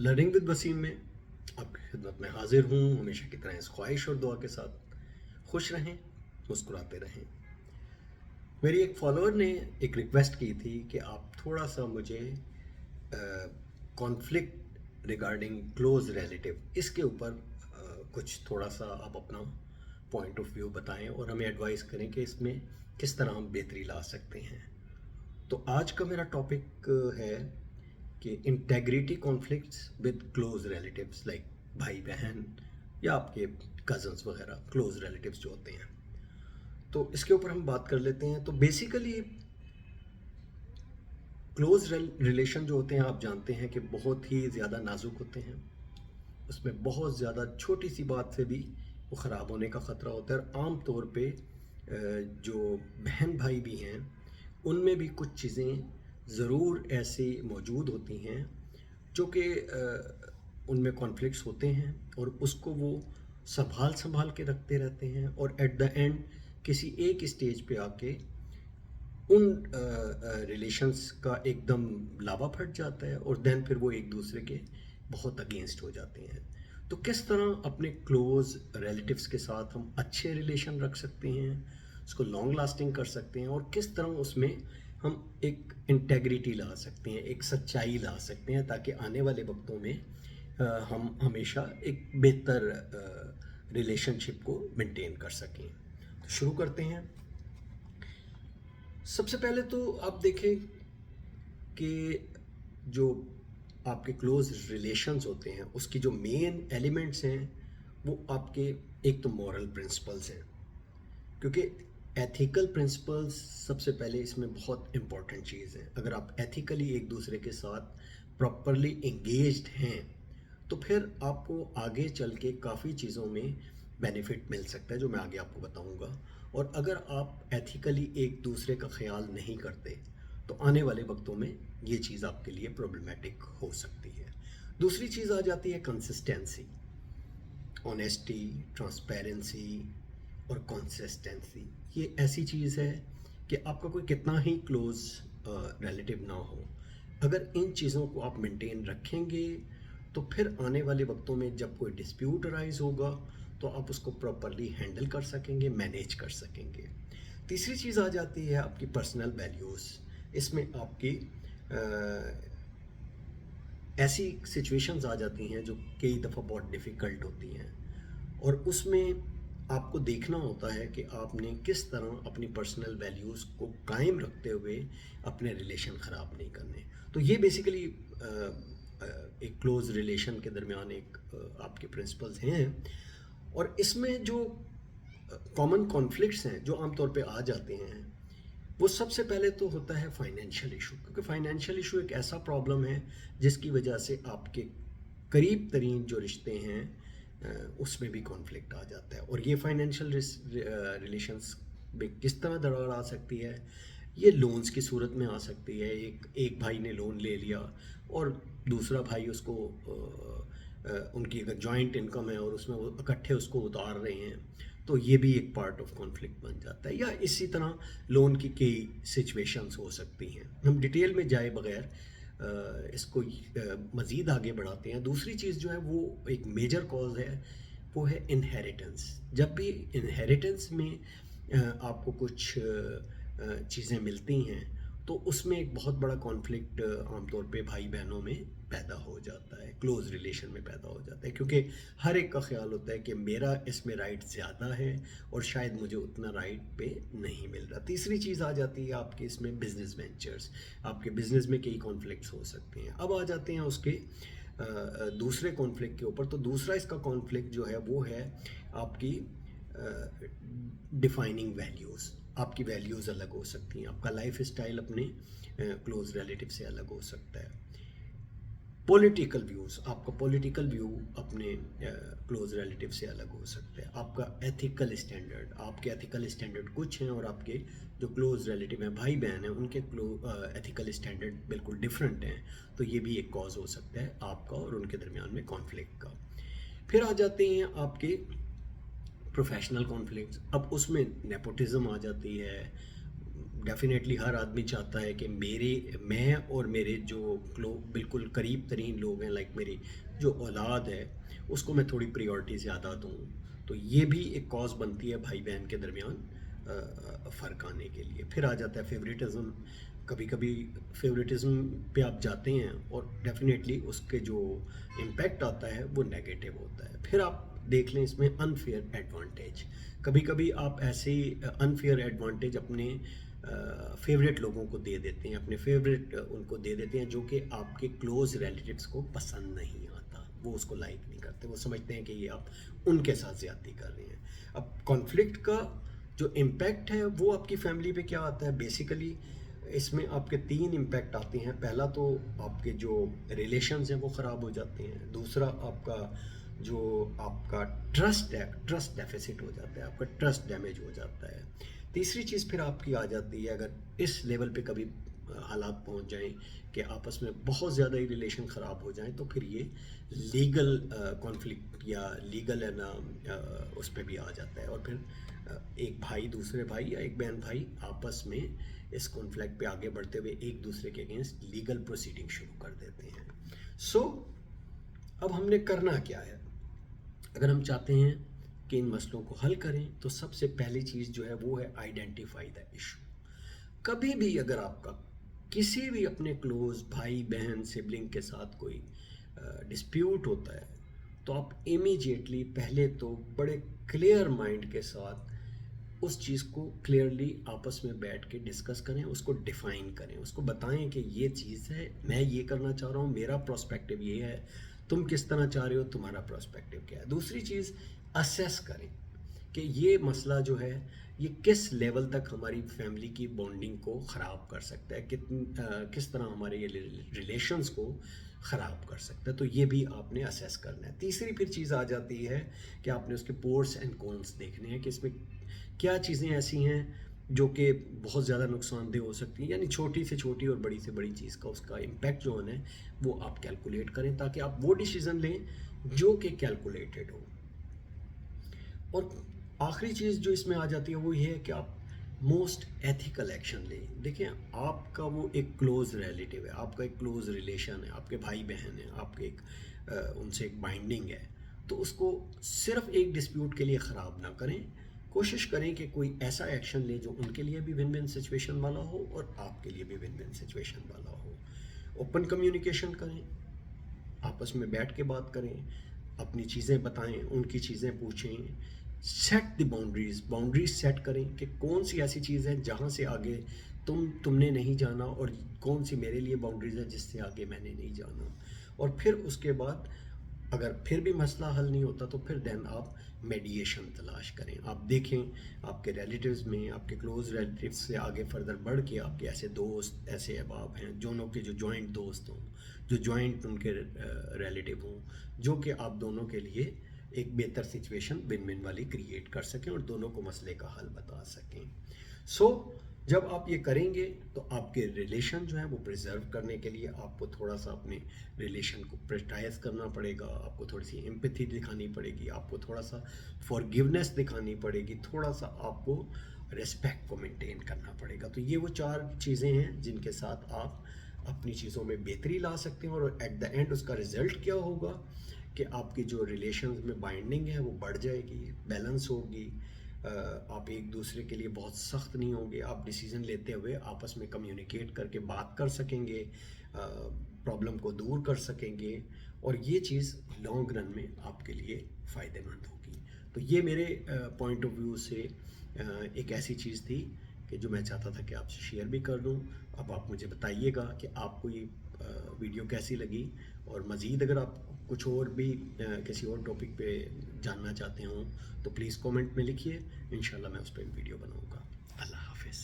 Learning with Wasim में आपकी खिदमत में हाजिर हूँ। हमेशा की तरह इस ख्वाहिश और दुआ के साथ खुश रहें, मुस्कुराते रहें। मेरी एक फॉलोअर ने एक रिक्वेस्ट की थी कि आप थोड़ा सा मुझे कॉन्फ्लिक्ट रिगार्डिंग क्लोज रिलेटिव इसके ऊपर कुछ थोड़ा सा आप अपना पॉइंट ऑफ व्यू बताएं और हमें एडवाइस करें कि इसमें किस तरह हम बेहतरी ला सकते हैं। तो आज का मेरा टॉपिक है कि integrity conflicts with close relatives like भाई बहन या आपके कज़न्स वगैरह क्लोज रिलेटिव्स जो होते हैं। तो इसके ऊपर हम बात कर लेते हैं। तो बेसिकली क्लोज रिलेशन जो होते हैं आप जानते हैं कि बहुत ही ज़्यादा नाजुक होते हैं। उसमें बहुत ज़्यादा छोटी सी बात से भी वो ख़राब होने का ख़तरा होता है। और आम तौर पे जो बहन भाई भी हैं उनमें भी कुछ चीज़ें ज़रूर ऐसी मौजूद होती हैं जो कि उनमें कॉन्फ्लिक्ट्स होते हैं और उसको वो संभाल के रखते रहते हैं और एट द एंड किसी एक स्टेज पे आके उन रिलेशंस का एकदम लावा फट जाता है और देन फिर वो एक दूसरे के बहुत अगेंस्ट हो जाते हैं। तो किस तरह अपने क्लोज रिलेटिव्स के साथ हम अच्छे रिलेशन रख सकते हैं, उसको लॉन्ग लास्टिंग कर सकते हैं और किस तरह उसमें हम एक इंटेग्रिटी ला सकते हैं, एक सच्चाई ला सकते हैं ताकि आने वाले वक्तों में हम हमेशा एक बेहतर रिलेशनशिप को मेंटेन कर सकें। तो शुरू करते हैं। सबसे पहले तो आप देखें कि जो आपके क्लोज रिलेशंस होते हैं उसकी जो मेन एलिमेंट्स हैं वो आपके एक तो मॉरल प्रिंसिपल्स हैं, क्योंकि एथिकल प्रिंसिपल्स सबसे पहले इसमें बहुत इम्पॉर्टेंट चीज़ है। अगर आप एथिकली एक दूसरे के साथ प्रॉपरली इंगेज्ड हैं तो फिर आपको आगे चल के काफ़ी चीज़ों में बेनिफिट मिल सकता है जो मैं आगे आपको बताऊंगा। और अगर आप एथिकली एक दूसरे का ख्याल नहीं करते तो आने वाले वक्तों में ये चीज़ आपके लिए प्रॉब्लमेटिक हो सकती है। दूसरी चीज़ आ जाती है कंसिस्टेंसी, ऑनेस्टी, ट्रांसपेरेंसी और कंसिस्टेंसी। ये ऐसी चीज़ है कि आपका कोई कितना ही क्लोज रिलेटिव ना हो, अगर इन चीज़ों को आप मेंटेन रखेंगे तो फिर आने वाले वक्तों में जब कोई डिस्प्यूट अराइज होगा तो आप उसको प्रॉपरली हैंडल कर सकेंगे, मैनेज कर सकेंगे। तीसरी चीज़ आ जाती है आपकी पर्सनल वैल्यूज़। इसमें आपकी ऐसी सिचुएशंस आ जाती हैं जो कई दफ़ा बहुत डिफ़िकल्ट होती हैं और उसमें आपको देखना होता है कि आपने किस तरह अपनी पर्सनल वैल्यूज़ को कायम रखते हुए अपने रिलेशन ख़राब नहीं करने। तो ये बेसिकली एक क्लोज़ रिलेशन के दरमियान एक आपके प्रिंसिपल्स हैं। और इसमें जो कॉमन कॉन्फ्लिक्ट्स हैं जो आमतौर पे आ जाते हैं वो सबसे पहले तो होता है फाइनेंशियल इशू, क्योंकि फाइनेंशियल इशू एक ऐसा प्रॉब्लम है जिसकी वजह से आपके करीब तरीन जो रिश्ते हैं उसमें भी कॉन्फ्लिक्ट आ जाता है। और ये फाइनेंशियल रिलेशंस में किस तरह दरार आ सकती है, ये लोन्स की सूरत में आ सकती है। एक भाई ने लोन ले लिया और दूसरा भाई उसको उनकी अगर जॉइंट इनकम है और उसमें वो इकट्ठे उसको उतार रहे हैं तो ये भी एक पार्ट ऑफ कॉन्फ्लिक्ट बन जाता है। या इसी तरह लोन की कई सिचुएशंस हो सकती हैं। हम डिटेल में जाए बगैर इसको मज़ीद आगे बढ़ाते हैं। दूसरी चीज़ जो है वो एक मेजर कॉज है, वो है इनहेरिटेंस। जब भी इनहेरिटेंस में आपको कुछ चीज़ें मिलती हैं तो उसमें एक बहुत बड़ा कॉन्फ्लिक्ट आमतौर पे भाई बहनों में पैदा हो जाता है, क्लोज रिलेशन में पैदा हो जाता है, क्योंकि हर एक का ख्याल होता है कि मेरा इसमें राइट ज़्यादा है और शायद मुझे उतना राइट पे नहीं मिल रहा। तीसरी चीज़ आ जाती है आपके इसमें बिजनेस वेंचर्स। आपके बिजनेस में कई कॉन्फ्लिक्ट्स हो सकते हैं। अब आ जाते हैं उसके दूसरे कॉन्फ्लिक्ट के ऊपर। तो दूसरा इसका कॉन्फ्लिक्ट जो है वो है आपकी डिफाइनिंग वैल्यूज़। आपकी वैल्यूज़ अलग हो सकती हैं, आपका लाइफ स्टाइल अपने क्लोज रिलेटिव से अलग हो सकता है। पॉलिटिकल व्यूज़, आपका पॉलिटिकल व्यू अपने क्लोज रिलेटिव से अलग हो सकता है। आपका एथिकल स्टैंडर्ड, आपके एथिकल स्टैंडर्ड कुछ हैं और आपके जो क्लोज रिलेटिव हैं भाई बहन हैं उनके एथिकल स्टैंडर्ड बिल्कुल डिफरेंट हैं। तो ये भी एक कॉज हो सकता है आपका और उनके दरमियान में कॉन्फ्लिक्ट का। फिर आ जाते हैं आपके प्रोफेशनल कॉन्फ्लिक्ट्स। अब उसमें नेपोटिज्म आ जाती है, डेफ़िनेटली हर आदमी चाहता है कि मैं और मेरे जो बिल्कुल करीब तरीन लोग हैं, लाइक मेरी जो औलाद है, उसको मैं थोड़ी प्रायोरिटी ज़्यादा दूँ। तो ये भी एक कॉज़ बनती है भाई बहन के दरमियान फ़र्क आने के लिए। फिर आ जाता है फेवरेटिज़्म। कभी कभी फेवरेटिज़्म पे आप जाते हैं और डेफ़िनेटली उसके जो इम्पैक्ट आता है वो नेगेटिव होता है। फिर आप देख लें इसमें अनफेयर एडवांटेज। कभी कभी आप ऐसे अनफेयर एडवांटेज अपने फेवरेट लोगों को दे देते हैं, अपने फेवरेट उनको दे देते हैं, जो कि आपके क्लोज़ रिलेटिव्स को पसंद नहीं आता, वो उसको लाइक नहीं करते, वो समझते हैं कि ये आप उनके साथ ज़्यादती कर रहे हैं। अब कॉन्फ्लिक्ट का जो इम्पैक्ट है वो आपकी फैमिली पे क्या आता है बेसिकली, इसमें आपके 3 इम्पैक्ट आते हैं। पहला तो आपके जो रिलेशंस हैं वो ख़राब हो जाते हैं। दूसरा आपका जो आपका ट्रस्ट है, ट्रस्ट डेफिसिट हो जाता है, आपका ट्रस्ट डैमेज हो जाता है। तीसरी चीज़ फिर आपकी आ जाती है, अगर इस लेवल पे कभी हालात पहुंच जाएं कि आपस में बहुत ज़्यादा ही रिलेशन ख़राब हो जाएं, तो फिर ये लीगल कॉन्फ्लिक्ट या लीगल है ना, उस पर भी आ जाता है। और फिर एक भाई दूसरे भाई या एक बहन भाई आपस में इस कॉन्फ्लिक्ट पे आगे बढ़ते हुए एक दूसरे के अगेंस्ट लीगल प्रोसीडिंग शुरू कर देते हैं। सो अब हमने करना क्या है? अगर हम चाहते हैं कि इन मसलों को हल करें, तो सबसे पहली चीज़ जो है वो है आइडेंटिफाई द इशू। कभी भी अगर आपका किसी भी अपने क्लोज भाई बहन सिबलिंग के साथ कोई डिस्प्यूट होता है, तो आप इमीडिएटली पहले तो बड़े क्लियर माइंड के साथ उस चीज़ को क्लियरली आपस में बैठ के डिस्कस करें, उसको डिफ़ाइन करें, उसको बताएं कि ये चीज़ है, मैं ये करना चाह रहा हूँ, मेरा प्रोस्पेक्टिव ये है, तुम किस तरह चाह रहे हो, तुम्हारा प्रोस्पेक्टिव क्या है। दूसरी चीज़, असेस करें कि ये मसला जो है ये किस लेवल तक हमारी फैमिली की बॉन्डिंग को ख़राब कर सकता है, किस तरह हमारे ये रिलेशंस को ख़राब कर सकता है। तो ये भी आपने असेस करना है। तीसरी फिर चीज़ आ जाती है कि आपने उसके पोर्स एंड कॉन्स देखने हैं कि इसमें क्या चीज़ें ऐसी हैं जो कि बहुत ज़्यादा नुकसानदेह हो सकती हैं, यानी छोटी से छोटी और बड़ी से बड़ी चीज़ का उसका इम्पैक्ट जो है वो आप कैलकुलेट करें, ताकि आप वो डिसीज़न लें जो कि कैलकुलेटेड हो। और आखिरी चीज़ जो इसमें आ जाती है वो ये है कि आप मोस्ट एथिकल एक्शन लें। देखिए, आपका वो एक क्लोज़ रिलेटिव है, आपका एक क्लोज़ रिलेशन है, आपके भाई बहन हैं, आपके एक उनसे एक बाइंडिंग है, तो उसको सिर्फ एक डिस्प्यूट के लिए ख़राब ना करें। कोशिश करें कि कोई ऐसा एक्शन ले जो उनके लिए भी विन विन सिचुएशन वाला हो और आपके लिए भी विन विन सिचुएशन वाला हो। ओपन कम्युनिकेशन करें, आपस में बैठ के बात करें, अपनी चीज़ें बताएं, उनकी चीज़ें पूछें। सेट द बाउंड्रीज सेट करें कि कौन सी ऐसी चीज़ है जहाँ से आगे तुमने नहीं जाना, और कौन सी मेरे लिए बाउंड्रीज है जिससे आगे मैंने नहीं जाना। और फिर उसके बाद अगर फिर भी मसला हल नहीं होता, तो फिर देन आप मेडिएशन तलाश करें। आप देखें आपके रिलेटिव्स में, आपके क्लोज रिलेटिव्स से आगे फर्दर बढ़ के आपके ऐसे दोस्त, ऐसे अहबाब हैं दोनों के जो जॉइंट दोस्त हों, जो जॉइंट उनके रिलेटिव हों, जो कि आप दोनों के लिए एक बेहतर सिचुएशन विन विन वाली क्रिएट कर सकें और दोनों को मसले का हल बता सकें। सो जब आप ये करेंगे तो आपके रिलेशन जो है वो प्रिजर्व करने के लिए आपको थोड़ा सा अपने रिलेशन को प्रायोरिटाइज करना पड़ेगा, आपको थोड़ी सी एम्पैथी दिखानी पड़ेगी, आपको थोड़ा सा फॉरगिवनेस दिखानी पड़ेगी, थोड़ा सा आपको रिस्पेक्ट को मेंटेन करना पड़ेगा। तो ये वो 4 चीज़ें हैं जिनके साथ आप अपनी चीज़ों में बेहतरी ला सकते हैं, और एट द एंड उसका रिज़ल्ट क्या होगा कि आपकी जो रिलेशन में बाइंडिंग है वो बढ़ जाएगी, बैलेंस होगी, आप एक दूसरे के लिए बहुत सख्त नहीं होंगे, आप डिसीज़न लेते हुए आपस में कम्युनिकेट करके बात कर सकेंगे, प्रॉब्लम को दूर कर सकेंगे, और ये चीज़ लॉन्ग रन में आपके लिए फ़ायदेमंद होगी। तो ये मेरे पॉइंट ऑफ व्यू से एक ऐसी चीज़ थी कि जो मैं चाहता था कि आपसे शेयर भी कर दूँ। अब आप मुझे बताइएगा कि आपको ये वीडियो कैसी लगी, और मज़ीद अगर आप कुछ और भी किसी और टॉपिक पे जानना चाहते हों तो प्लीज़ कमेंट में लिखिए, इंशाल्लाह मैं उस पर वीडियो बनाऊँगा। अल्लाह हाफ़िज़।